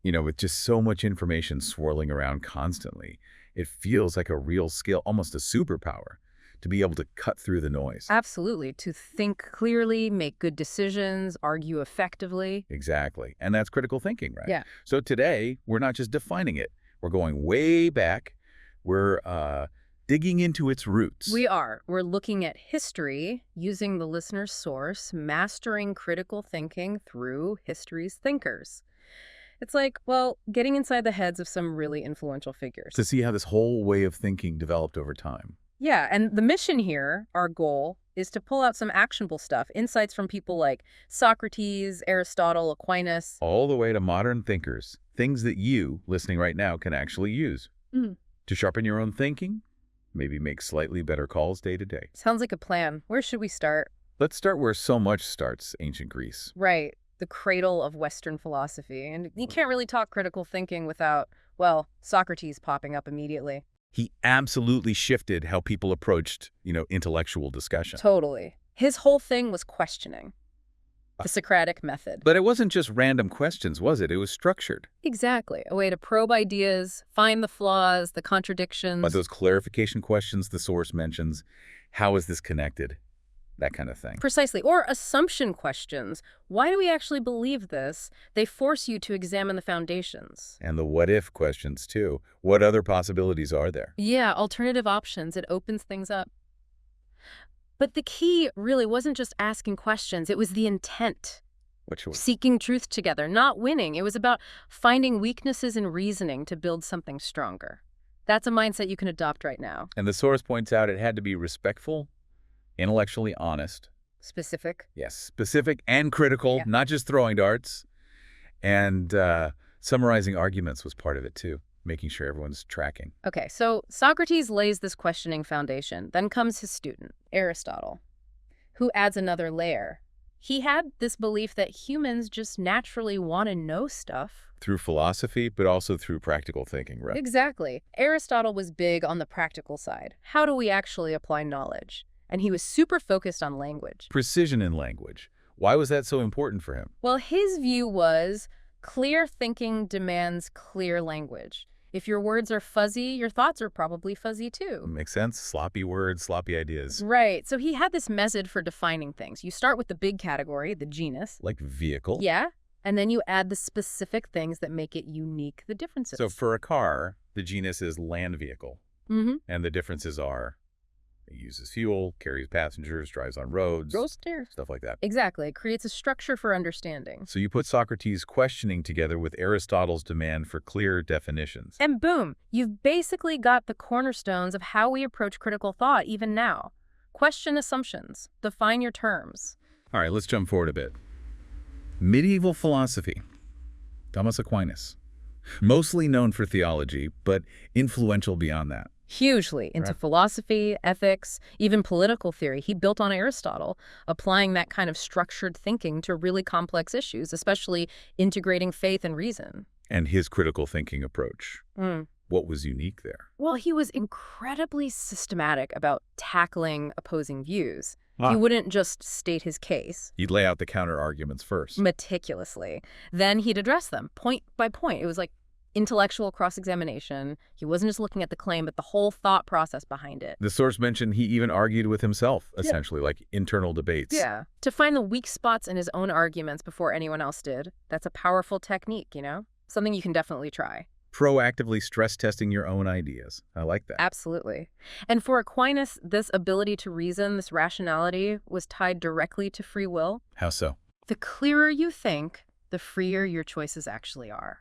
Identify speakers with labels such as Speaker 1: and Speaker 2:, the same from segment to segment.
Speaker 1: With just so much information swirling around constantly, it feels like a real skill, almost a superpower, to be able to cut through the noise.
Speaker 2: Absolutely. To think clearly, make good decisions, argue effectively.
Speaker 1: Exactly. And that's critical thinking, right?
Speaker 2: Yeah.
Speaker 1: So today, we're not just defining it. We're going way back. We're digging into its roots.
Speaker 2: We are. We're looking at history using the listener's source, mastering critical thinking through history's thinkers. It's like, well, getting inside the heads of some really influential figures.
Speaker 1: To see how this whole way of thinking developed over time.
Speaker 2: Yeah, and the mission here, our goal, is to pull out some actionable stuff, insights from people like Socrates, Aristotle, Aquinas.
Speaker 1: All the way to modern thinkers, things that you, listening right now, can actually use.
Speaker 2: Mm.
Speaker 1: To sharpen your own thinking, maybe make slightly better calls day to day.
Speaker 2: Sounds like a plan. Where should we start?
Speaker 1: Let's start where so much starts, ancient Greece.
Speaker 2: Right, the cradle of Western philosophy. And you can't really talk critical thinking without, well, Socrates popping up immediately.
Speaker 1: He absolutely shifted how people approached, intellectual discussion.
Speaker 2: Totally. His whole thing was questioning. The Socratic method.
Speaker 1: But it wasn't just random questions, was it? It was structured.
Speaker 2: Exactly. A way to probe ideas, find the flaws, the contradictions.
Speaker 1: But those clarification questions the source mentions, how is this connected? That kind of thing.
Speaker 2: Precisely. Or assumption questions. Why do we actually believe this? They force you to examine the foundations.
Speaker 1: And the what-if questions, too. What other possibilities are there?
Speaker 2: Yeah, alternative options. It opens things up. But the key really wasn't just asking questions. It was the intent.
Speaker 1: Which was
Speaker 2: Seeking truth together, not winning. It was about finding weaknesses in reasoning to build something stronger. That's a mindset you can adopt right now.
Speaker 1: And the source points out it had to be respectful, intellectually honest.
Speaker 2: Specific.
Speaker 1: Yes, specific and critical,
Speaker 2: Yeah.
Speaker 1: not just throwing darts. And summarizing arguments was part of it, too, making sure everyone's tracking.
Speaker 2: Okay, so Socrates lays this questioning foundation. Then comes his student, Aristotle, who adds another layer. He had this belief that humans just naturally want to know stuff.
Speaker 1: Through philosophy, but also through practical thinking, right?
Speaker 2: Exactly. Aristotle was big on the practical side. How do we actually apply knowledge? And he was super focused on language.
Speaker 1: Precision in language. Why was that so important for him?
Speaker 2: Well, his view was clear thinking demands clear language. If your words are fuzzy, your thoughts are probably fuzzy too.
Speaker 1: Makes sense? Sloppy words, sloppy ideas.
Speaker 2: Right. So he had this method for defining things. You start with the big category, the genus.
Speaker 1: Like vehicle.
Speaker 2: Yeah. And then you add the specific things that make it unique, the differences.
Speaker 1: So for a car, the genus is land vehicle.
Speaker 2: Mm-hmm.
Speaker 1: And the differences are it uses fuel, carries passengers, drives on roads,
Speaker 2: Go stairs.
Speaker 1: stuff like that.
Speaker 2: Exactly. It creates a structure for understanding.
Speaker 1: So you put Socrates' questioning together with Aristotle's demand for clear definitions.
Speaker 2: And boom, you've basically got the cornerstones of how we approach critical thought even now. Question assumptions. Define your terms.
Speaker 1: All right, let's jump forward a bit. Medieval philosophy. Thomas Aquinas. Mostly known for theology, but influential beyond that.
Speaker 2: Hugely into
Speaker 1: Right.
Speaker 2: philosophy, ethics, even political theory. He built on Aristotle, applying that kind of structured thinking to really complex issues, especially integrating faith and reason.
Speaker 1: And his critical thinking approach. What was unique there?
Speaker 2: Well, he was incredibly systematic about tackling opposing views.
Speaker 1: Ah.
Speaker 2: He wouldn't just state his case
Speaker 1: He'd lay out the counter-arguments first.
Speaker 2: meticulously. Then he'd address them point by point. It was like intellectual cross-examination. He wasn't just looking at the claim, but the whole thought process behind it.
Speaker 1: The source mentioned he even argued with himself, essentially, like internal debates.
Speaker 2: Yeah. To find the weak spots in his own arguments before anyone else did, that's a powerful technique, Something you can definitely try.
Speaker 1: Proactively stress testing your own ideas. I like that.
Speaker 2: Absolutely. And for Aquinas, this ability to reason, this rationality, was tied directly to free will.
Speaker 1: How so?
Speaker 2: The clearer you think, the freer your choices actually are.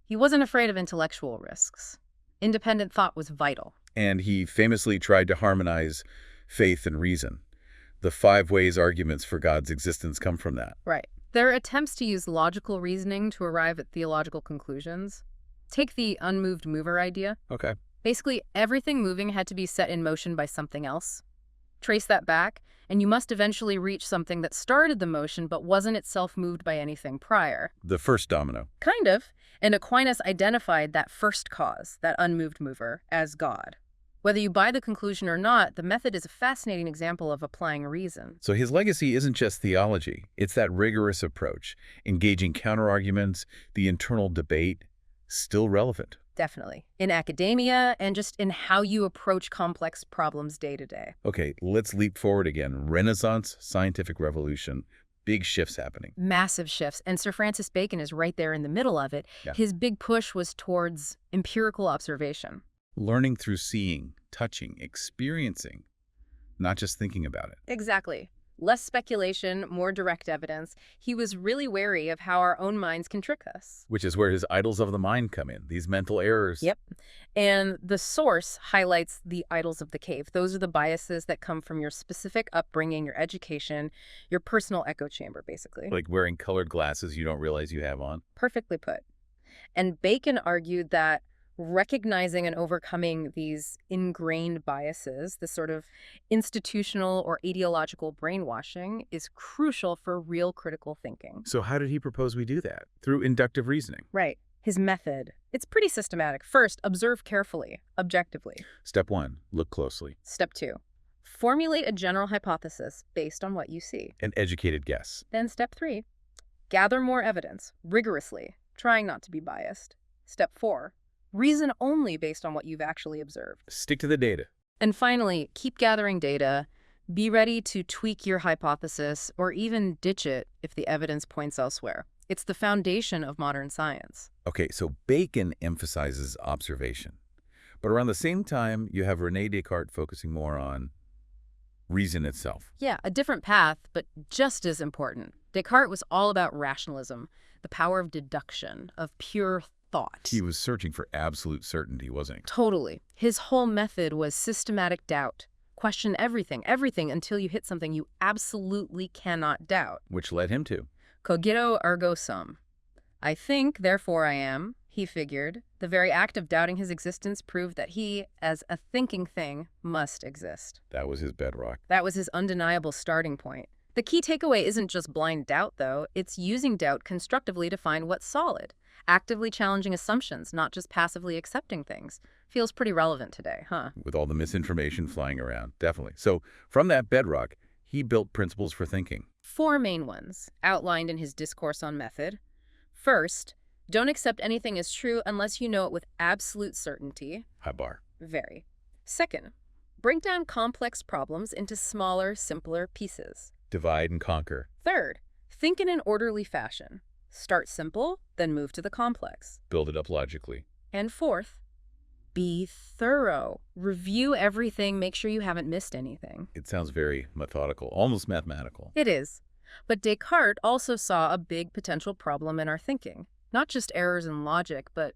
Speaker 2: He wasn't afraid of intellectual risks. Independent thought was vital.
Speaker 1: And he famously tried to harmonize faith and reason. The 5 ways arguments for God's existence come from that.
Speaker 2: Right. There are attempts to use logical reasoning to arrive at theological conclusions. Take the unmoved mover idea.
Speaker 1: Okay.
Speaker 2: Basically, everything moving had to be set in motion by something else. Trace that back, and you must eventually reach something that started the motion but wasn't itself moved by anything prior.
Speaker 1: The first domino.
Speaker 2: Kind of. And Aquinas identified that first cause, that unmoved mover, as God. Whether you buy the conclusion or not, the method is a fascinating example of applying reason.
Speaker 1: So his legacy isn't just theology. It's that rigorous approach, engaging counterarguments, the internal debate, still relevant.
Speaker 2: Definitely. In academia and just in how you approach complex problems day to day.
Speaker 1: Okay, let's leap forward again. Renaissance, scientific revolution, big shifts happening.
Speaker 2: Massive shifts. And Sir Francis Bacon is right there in the middle of it.
Speaker 1: Yeah.
Speaker 2: His big push was towards empirical observation.
Speaker 1: Learning through seeing, touching, experiencing, not just thinking about it.
Speaker 2: Exactly. Less speculation, more direct evidence. He was really wary of how our own minds can trick us.
Speaker 1: Which is where his idols of the mind come in, these mental errors.
Speaker 2: Yep. And the source highlights the idols of the cave. Those are the biases that come from your specific upbringing, your education, your personal echo chamber, basically.
Speaker 1: Like wearing colored glasses you don't realize you have on.
Speaker 2: Perfectly put. And Bacon argued that recognizing and overcoming these ingrained biases, this sort of institutional or ideological brainwashing, is crucial for real critical thinking.
Speaker 1: So how did he propose we do that? Through inductive reasoning.
Speaker 2: Right. His method. It's pretty systematic. First, observe carefully, objectively.
Speaker 1: Step 1, look closely.
Speaker 2: Step 2, formulate a general hypothesis based on what you see.
Speaker 1: An educated guess.
Speaker 2: Then step 3, gather more evidence, rigorously, trying not to be biased. Step 4, reason only based on what you've actually observed.
Speaker 1: Stick to the data.
Speaker 2: And finally, keep gathering data. Be ready to tweak your hypothesis or even ditch it if the evidence points elsewhere. It's the foundation of modern science.
Speaker 1: Okay, so Bacon emphasizes observation. But around the same time, you have René Descartes focusing more on reason itself.
Speaker 2: Yeah, a different path, but just as important. Descartes was all about rationalism, the power of deduction, of pure thought.
Speaker 1: He was searching for absolute certainty, wasn't he?
Speaker 2: Totally. His whole method was systematic doubt. Question everything, until you hit something you absolutely cannot doubt.
Speaker 1: Which led him to
Speaker 2: Cogito ergo sum. I think, therefore I am, he figured. The very act of doubting his existence proved that he, as a thinking thing, must exist.
Speaker 1: That was his bedrock.
Speaker 2: That was his undeniable starting point. The key takeaway isn't just blind doubt, though. It's using doubt constructively to find what's solid. Actively challenging assumptions, not just passively accepting things. Feels pretty relevant today, huh?
Speaker 1: With all the misinformation flying around, definitely. So from that bedrock, he built principles for thinking.
Speaker 2: 4 main ones, outlined in his Discourse on Method. First, don't accept anything as true unless you know it with absolute certainty.
Speaker 1: High bar.
Speaker 2: Very. Second, break down complex problems into smaller, simpler pieces.
Speaker 1: Divide and conquer.
Speaker 2: Third, think in an orderly fashion. Start simple, then move to the complex.
Speaker 1: Build it up logically.
Speaker 2: And fourth, be thorough. Review everything, make sure you haven't missed anything.
Speaker 1: It sounds very methodical, almost mathematical.
Speaker 2: It is. But Descartes also saw a big potential problem in our thinking. Not just errors in logic, but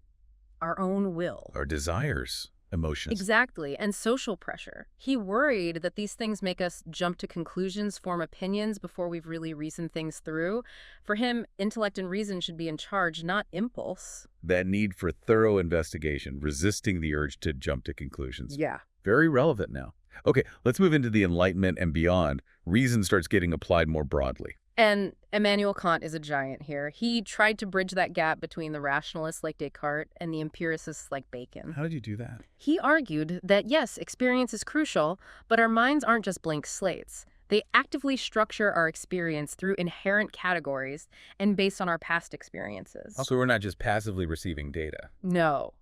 Speaker 2: our own will.
Speaker 1: Our desires, emotions.
Speaker 2: Exactly, and social pressure. He worried that these things make us jump to conclusions, form opinions before we've really reasoned things through. For him, intellect and reason should be in charge, not impulse.
Speaker 1: That need for thorough investigation, resisting the urge to jump to conclusions.
Speaker 2: Yeah.
Speaker 1: Very relevant now. Okay, let's move into the Enlightenment and beyond. Reason starts getting applied more broadly.
Speaker 2: And Immanuel Kant is a giant here. He tried to bridge that gap between the rationalists like Descartes and the empiricists like Bacon.
Speaker 1: How did you do that?
Speaker 2: He argued that, yes, experience is crucial, but our minds aren't just blank slates. They actively structure our experience through inherent categories and based on our past experiences.
Speaker 1: So we're not just passively receiving data.
Speaker 2: No.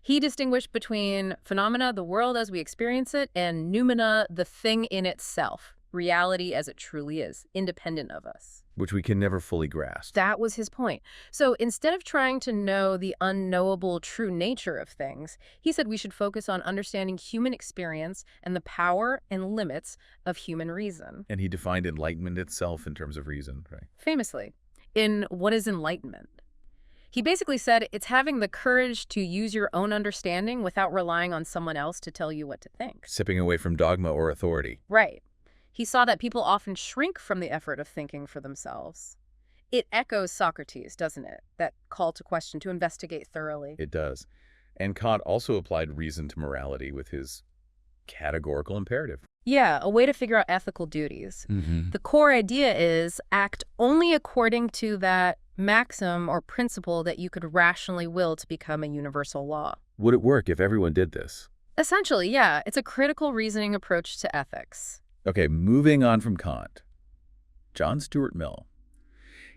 Speaker 2: He distinguished between phenomena, the world as we experience it, and noumena, the thing in itself, reality as it truly is, independent of us.
Speaker 1: Which we can never fully grasp.
Speaker 2: That was his point. So instead of trying to know the unknowable true nature of things, he said we should focus on understanding human experience and the power and limits of human reason.
Speaker 1: And he defined enlightenment itself in terms of reason, right?
Speaker 2: Famously, in What is Enlightenment? He basically said it's having the courage to use your own understanding without relying on someone else to tell you what to think.
Speaker 1: Sipping away from dogma or authority.
Speaker 2: Right. He saw that people often shrink from the effort of thinking for themselves. It echoes Socrates, doesn't it? That call to question, to investigate thoroughly.
Speaker 1: It does. And Kant also applied reason to morality with his categorical imperative.
Speaker 2: Yeah, a way to figure out ethical duties.
Speaker 1: Mm-hmm.
Speaker 2: The core idea is act only according to that maxim or principle that you could rationally will to become a universal law.
Speaker 1: Would it work if everyone did this?
Speaker 2: Essentially, yeah, it's a critical reasoning approach to ethics.
Speaker 1: Okay, moving on from Kant. John Stuart Mill.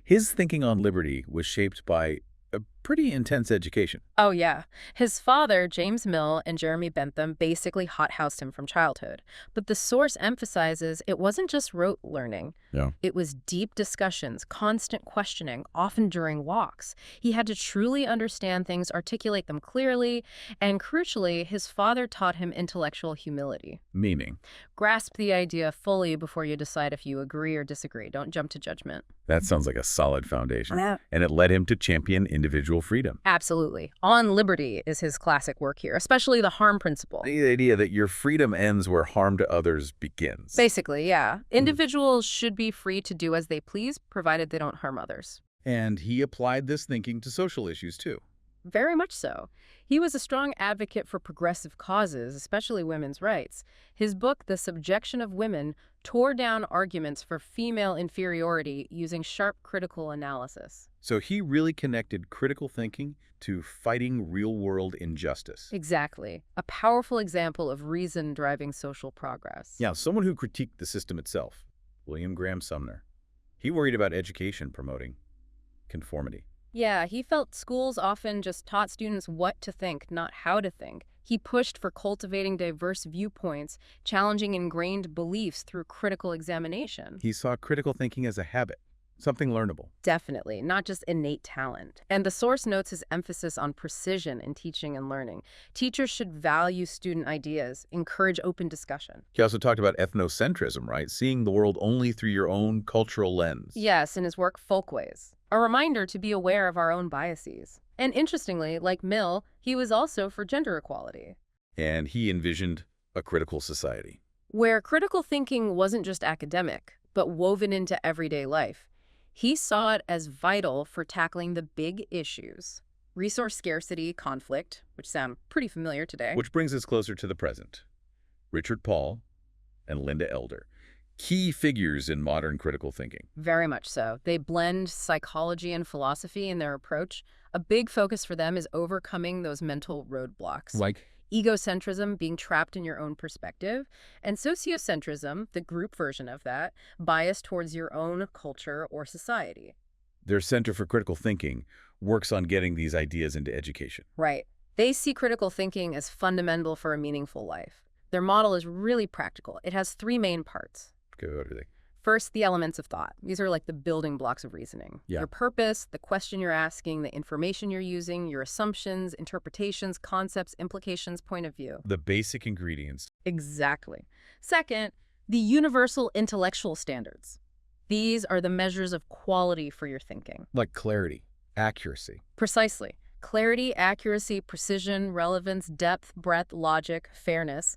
Speaker 1: His thinking on liberty was shaped by a pretty intense education.
Speaker 2: Oh, yeah. His father, James Mill, and Jeremy Bentham basically hothoused him from childhood. But the source emphasizes it wasn't just rote learning.
Speaker 1: Yeah.
Speaker 2: It was deep discussions, constant questioning, often during walks. He had to truly understand things, articulate them clearly, and crucially, his father taught him intellectual humility.
Speaker 1: Meaning,
Speaker 2: Grasp the idea fully before you decide if you agree or disagree. Don't jump to judgment.
Speaker 1: that sounds like a solid foundation.
Speaker 2: Yeah.
Speaker 1: And it led him to champion individual freedom.
Speaker 2: Absolutely. On Liberty is his classic work here, especially the harm principle.
Speaker 1: The idea that your freedom ends where harm to others begins.
Speaker 2: Basically, yeah. Individuals should be free to do as they please, provided they don't harm others.
Speaker 1: And he applied this thinking to social issues too.
Speaker 2: Very much so. He was a strong advocate for progressive causes, especially women's rights. His book, The Subjection of Women, tore down arguments for female inferiority using sharp critical analysis.
Speaker 1: So he really connected critical thinking to fighting real-world injustice.
Speaker 2: Exactly. A powerful example of reason driving social progress.
Speaker 1: Yeah, someone who critiqued the system itself, William Graham Sumner. He worried about education promoting conformity.
Speaker 2: Yeah, he felt schools often just taught students what to think, not how to think. He pushed for cultivating diverse viewpoints, challenging ingrained beliefs through critical examination.
Speaker 1: He saw critical thinking as a habit, something learnable.
Speaker 2: Definitely, not just innate talent. And the source notes his emphasis on precision in teaching and learning. Teachers should value student ideas, encourage open discussion.
Speaker 1: He also talked about ethnocentrism, right? Seeing the world only through your own cultural lens.
Speaker 2: Yes, in his work Folkways, a reminder to be aware of our own biases. And interestingly, like Mill, he was also for gender equality,
Speaker 1: And he envisioned a critical society.
Speaker 2: where critical thinking wasn't just academic, but woven into everyday life. He saw it as vital for tackling the big issues. Resource scarcity, conflict, which sound pretty familiar today.
Speaker 1: Which brings us closer to the present. Richard Paul and Linda Elder, key figures in modern critical thinking.
Speaker 2: Very much so. They blend psychology and philosophy in their approach. A big focus for them is overcoming those mental roadblocks.
Speaker 1: Like,
Speaker 2: Egocentrism, being trapped in your own perspective, and sociocentrism, the group version of that, bias towards your own culture or society.
Speaker 1: their Center for Critical Thinking works on getting these ideas into education.
Speaker 2: Right. They see critical thinking as fundamental for a meaningful life. Their model is really practical. It has three main parts.
Speaker 1: Okay, what are they?
Speaker 2: First, the elements of thought. These are like the building blocks of reasoning.
Speaker 1: Yeah.
Speaker 2: Your purpose, the question you're asking, the information you're using, your assumptions, interpretations, concepts, implications, point of view.
Speaker 1: The basic ingredients.
Speaker 2: Exactly. Second, the universal intellectual standards. These are the measures of quality for your thinking.
Speaker 1: Like clarity, accuracy.
Speaker 2: Precisely. Clarity, accuracy, precision, relevance, depth, breadth, logic, fairness.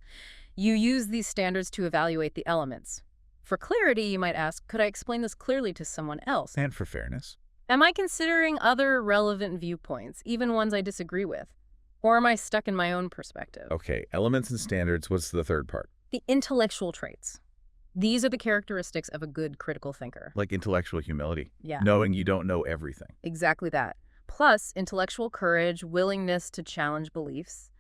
Speaker 2: You use these standards to evaluate the elements. For clarity, you might ask, could I explain this clearly to someone else?
Speaker 1: And for fairness.
Speaker 2: Am I considering other relevant viewpoints, even ones I disagree with? Or am I stuck in my own perspective?
Speaker 1: Okay, elements and standards. What's the third part?
Speaker 2: The intellectual traits. These are the characteristics of a good critical thinker.
Speaker 1: Like intellectual humility.
Speaker 2: Yeah.
Speaker 1: Knowing you don't know everything.
Speaker 2: Exactly that. Plus, intellectual courage, willingness to challenge beliefs,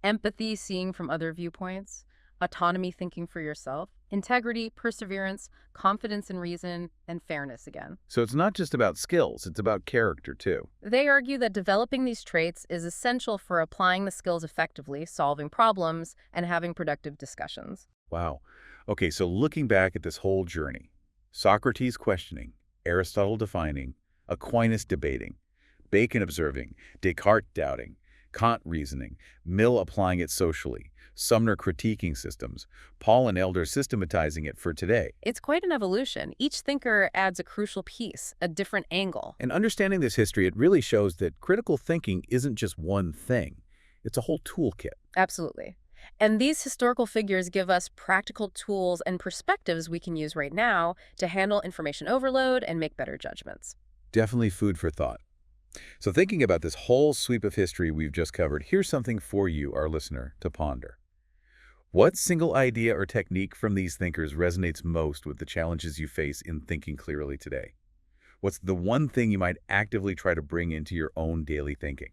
Speaker 2: empathy, seeing from other viewpoints, autonomy, thinking for yourself, integrity, perseverance, confidence in reason, and fairness again.
Speaker 1: So it's not just about skills, it's about character too.
Speaker 2: They argue that developing these traits is essential for applying the skills effectively, solving problems, and having productive discussions.
Speaker 1: Wow. Okay, so looking back at this whole journey, Socrates questioning, Aristotle defining, Aquinas debating, Bacon observing, Descartes doubting, Kant reasoning, Mill applying it socially, Sumner critiquing systems, Paul and Elder systematizing it for today.
Speaker 2: It's quite an evolution. Each thinker adds a crucial piece, a different angle.
Speaker 1: And understanding this history, it really shows that critical thinking isn't just one thing. It's a whole toolkit.
Speaker 2: Absolutely. And these historical figures give us practical tools and perspectives we can use right now to handle information overload and make better judgments.
Speaker 1: Definitely food for thought. So thinking about this whole sweep of history we've just covered, here's something for you, our listener, to ponder. What single idea or technique from these thinkers resonates most with the challenges you face in thinking clearly today? What's the one thing you might actively try to bring into your own daily thinking?